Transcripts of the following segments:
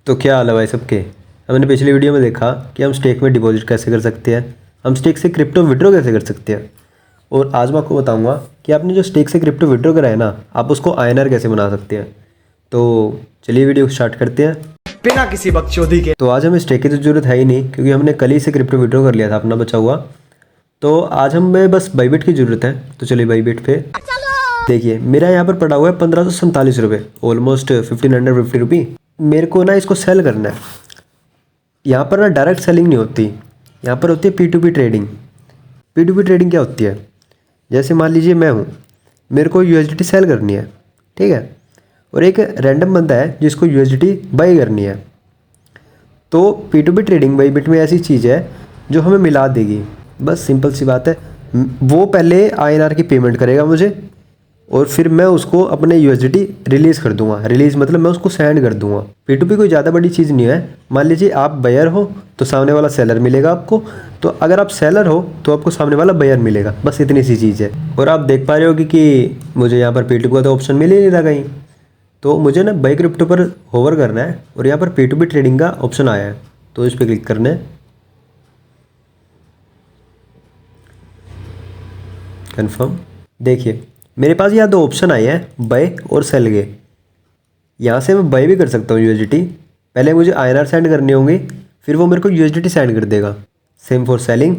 तो क्या हाल है भाई सबके। हमने पिछली वीडियो में देखा कि हम स्टेक में डिपॉजिट कैसे कर सकते हैं, हम स्टेक से क्रिप्टो विड्रॉ कैसे कर सकते हैं। और आज मैं आपको बताऊंगा कि आपने जो स्टेक से क्रिप्टो विड्रॉ करा है ना, आप उसको आईएनआर कैसे बना सकते हैं। तो चलिए वीडियो स्टार्ट करते हैं बिना किसी बकचोदी के। तो आज हमें स्टेक की तो जरूरत है ही नहीं, क्योंकि हमने कल ही से क्रिप्टो विड्रॉ कर लिया था अपना बचा हुआ। तो आज हमें बस बाईबिट की ज़रूरत है। तो चलिए बाईबिट पे देखिए, मेरा यहाँ पर पड़ा हुआ है 1547 रुपये, ऑलमोस्ट 1550 रुपी। मेरे को ना इसको सेल करना है। यहाँ पर ना डायरेक्ट सेलिंग नहीं होती, यहाँ पर होती है P2P ट्रेडिंग। P2P ट्रेडिंग क्या होती है, जैसे मान लीजिए मैं हूँ, मेरे को USDT सेल करनी है, ठीक है, और एक रैंडम बंदा है जिसको USDT बाई करनी है। तो P2P ट्रेडिंग बाईबिट में ऐसी चीज़ है जो हमें मिला देगी। बस सिंपल सी बात है, वो पहले INR की पेमेंट करेगा मुझे, और फिर मैं उसको अपने USDT रिलीज़ कर दूंगा। रिलीज़ मतलब मैं उसको सेंड कर दूंगा। P2P कोई ज़्यादा बड़ी चीज़ नहीं है। मान लीजिए आप बायर हो तो सामने वाला सेलर मिलेगा आपको, तो अगर आप सेलर हो तो आपको सामने वाला बायर मिलेगा। बस इतनी सी चीज़ है। और आप देख पा रहे होगी कि मुझे यहाँ पर P2P का तो ऑप्शन मिल ही नहीं रहा कहीं। तो मुझे ना बाई क्रिप्टो पर होवर करना है और यहाँ पर P2P ट्रेडिंग का ऑप्शन आया है, तो इस पर क्लिक करना है, कन्फर्म। देखिए मेरे पास यहाँ दो ऑप्शन आए हैं, बाय और सेल के। यहाँ से मैं बाय भी कर सकता हूँ USDT। पहले मुझे INR सेंड करने होंगे, फिर वो मेरे को USDT सेंड कर देगा। सेम फॉर सेलिंग,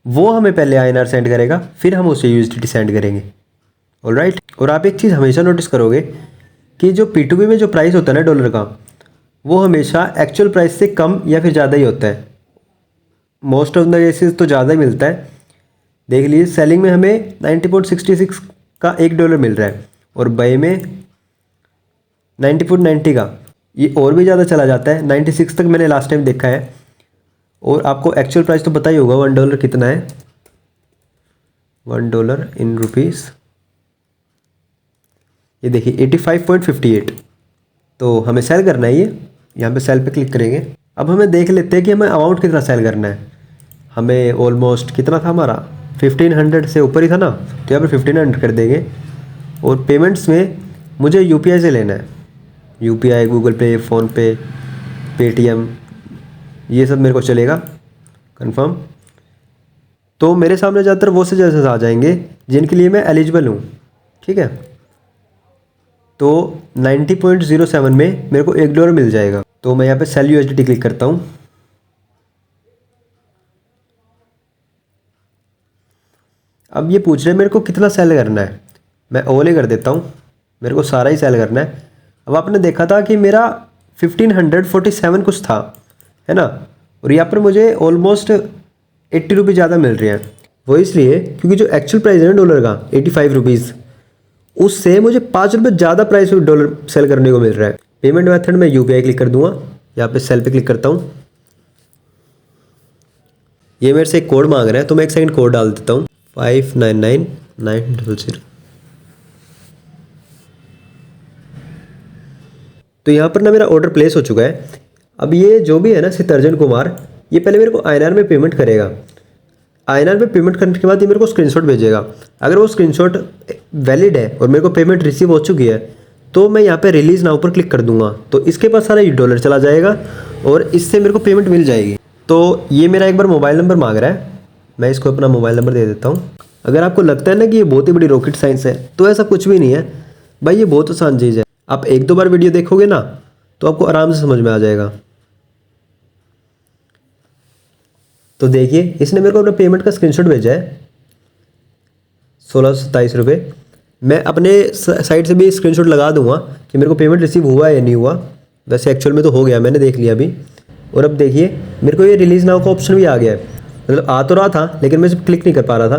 वो हमें पहले INR सेंड करेगा, फिर हम उसे USDT सेंड करेंगे। ऑलराइट। और आप एक चीज़ हमेशा नोटिस करोगे कि जो P2P में जो प्राइस होता है ना डॉलर का, वो हमेशा एक्चुअल प्राइस से कम या फिर ज़्यादा ही होता है। मोस्ट ऑफ द केसेस तो ज़्यादा ही मिलता है। देख लीजिए, सेलिंग में हमें 90.66 का $1 मिल रहा है, और बाय में 90.90 का। ये और भी ज़्यादा चला जाता है, 96 तक मैंने लास्ट टाइम देखा है। और आपको एक्चुअल प्राइस तो पता ही होगा $1 कितना है। $1 इन रुपीज़, ये देखिए 85.58। तो हमें सेल करना है ये। यहाँ पे सेल पे क्लिक करेंगे। अब हमें देख लेते हैं कि हमें अमाउंट कितना सेल करना है। हमें ऑलमोस्ट कितना था हमारा, 1500 से ऊपर ही था ना, तो यहाँ पर 1500 कर देंगे। और पेमेंट्स में मुझे UPI से लेना है। UPI, गूगल पे, फ़ोनपे, पेटीएम, ये सब मेरे को चलेगा। कंफर्म। तो मेरे सामने ज़्यादातर वो से जैसे आ जाएंगे जिनके लिए मैं एलिजिबल हूँ, ठीक है। तो 90.07 में मेरे को $1 मिल जाएगा। तो मैं यहाँ पे सेल USDT क्लिक करता हूँ। अब ये पूछ रहे हैं मेरे को कितना सेल करना है, मैं ऑल ही कर देता हूँ। मेरे को सारा ही सेल करना है। अब आपने देखा था कि मेरा 1547 कुछ था, है ना, और यहाँ पर मुझे ऑलमोस्ट 80 रुपये ज़्यादा मिल रहे हैं। वो इसलिए क्योंकि जो एक्चुअल प्राइस है ना डॉलर का 85 रुपीज़, उससे मुझे 5 रुपये ज़्यादा प्राइस में डॉलर सेल करने को मिल रहा है। पेमेंट मेथड में UPI क्लिक कर दूंगा। यहाँ पे सेल पे क्लिक करता हूँ। ये मेरे से एक कोड मांग रहा है, तो मैं 1 सेकंड कोड डाल देता हूँ, 599900। तो यहाँ पर ना मेरा ऑर्डर प्लेस हो चुका है। अब ये जो भी है ना सितर्जन कुमार, ये पहले मेरे को INR में पेमेंट करेगा। INR में पेमेंट करने के बाद ये मेरे को स्क्रीनशॉट भेजेगा। अगर वो स्क्रीनशॉट वैलिड है और मेरे को पेमेंट रिसीव हो चुकी है, तो मैं यहाँ पे रिलीज़ नाउ पर क्लिक कर दूंगा। तो इसके पास सारा $1 चला जाएगा और इससे मेरे को पेमेंट मिल जाएगी। तो ये मेरा एक बार मोबाइल नंबर मांग रहा है, मैं इसको अपना मोबाइल नंबर दे देता हूँ। अगर आपको लगता है ना कि ये बहुत ही बड़ी रॉकेट साइंस है, तो ऐसा कुछ भी नहीं है भाई, ये बहुत आसान चीज़ है। आप 1-2 बार वीडियो देखोगे ना, तो आपको आराम से समझ में आ जाएगा। तो देखिए, इसने मेरे को अपना पेमेंट का स्क्रीनशॉट भेजा है, 1627 रुपये। मैं अपने साइड से भी स्क्रीनशॉट लगा दूंगा कि मेरे को पेमेंट रिसीव हुआ है या नहीं हुआ। वैसे एक्चुअल में तो हो गया, मैंने देख लिया अभी। और अब देखिए मेरे को ये रिलीज़ नाउ का ऑप्शन भी आ गया है। मतलब आ तो रहा था, लेकिन मैं सिर्फ क्लिक नहीं कर पा रहा था।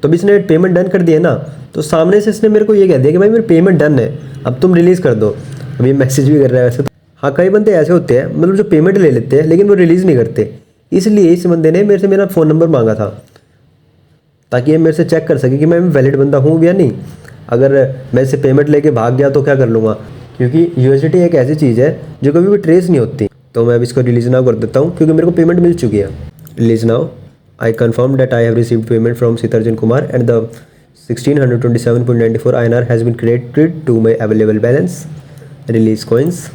तो अभी इसने पेमेंट डन कर दिया ना, तो सामने से इसने मेरे को ये कह दिया कि भाई मेरी पेमेंट डन है, अब तुम रिलीज़ कर दो। अभी मैसेज भी कर रहा है वैसे तो। हाँ, कई बंदे ऐसे होते हैं, मतलब जो पेमेंट ले लेते हैं लेकिन वो रिलीज़ नहीं करते। इसलिए इस बंदे ने मेरे से मेरा फ़ोन नंबर मांगा था, ताकि ये मेरे से चेक कर सके कि मैं वैलिड बंदा हूँ या नहीं। अगर मैं इससे पेमेंट लेके भाग गया तो क्या कर लूँगा, क्योंकि USDT एक ऐसी चीज़ है जो कभी भी ट्रेस नहीं होती। तो मैं अब इसको रिलीज़ नाउ कर देता हूँ, क्योंकि मेरे को पेमेंट मिल चुकी है। Release now, I confirm that I have received payment from Sitarjan Kumar and the 1627.94 INR has been credited to my available balance. Release coins.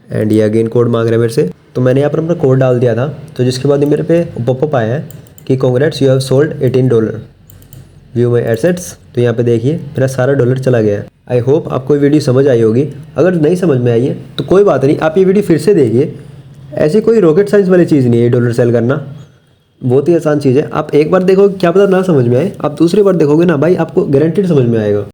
And ये अगेन कोड मांग रहा है मेरे से, तो मैंने यहाँ पर अपना कोड डाल दिया था। तो जिसके बाद मेरे पे पॉपअप आया है कि congrats you have sold $18, view my assets. तो यहाँ पे देखिए मेरा सारा डॉलर चला गया है। आई होप आपको ये वीडियो समझ आई होगी। अगर नहीं समझ में आई है तो कोई बात नहीं, आप ये वीडियो फिर से देखिए। ऐसी कोई रॉकेट साइंस वाली चीज़ नहीं है ये डॉलर सेल करना, बहुत ही आसान चीज़ है। आप एक बार देखोगे क्या पता ना समझ में आए, आप दूसरी बार देखोगे ना भाई आपको गारंटीड समझ में आएगा।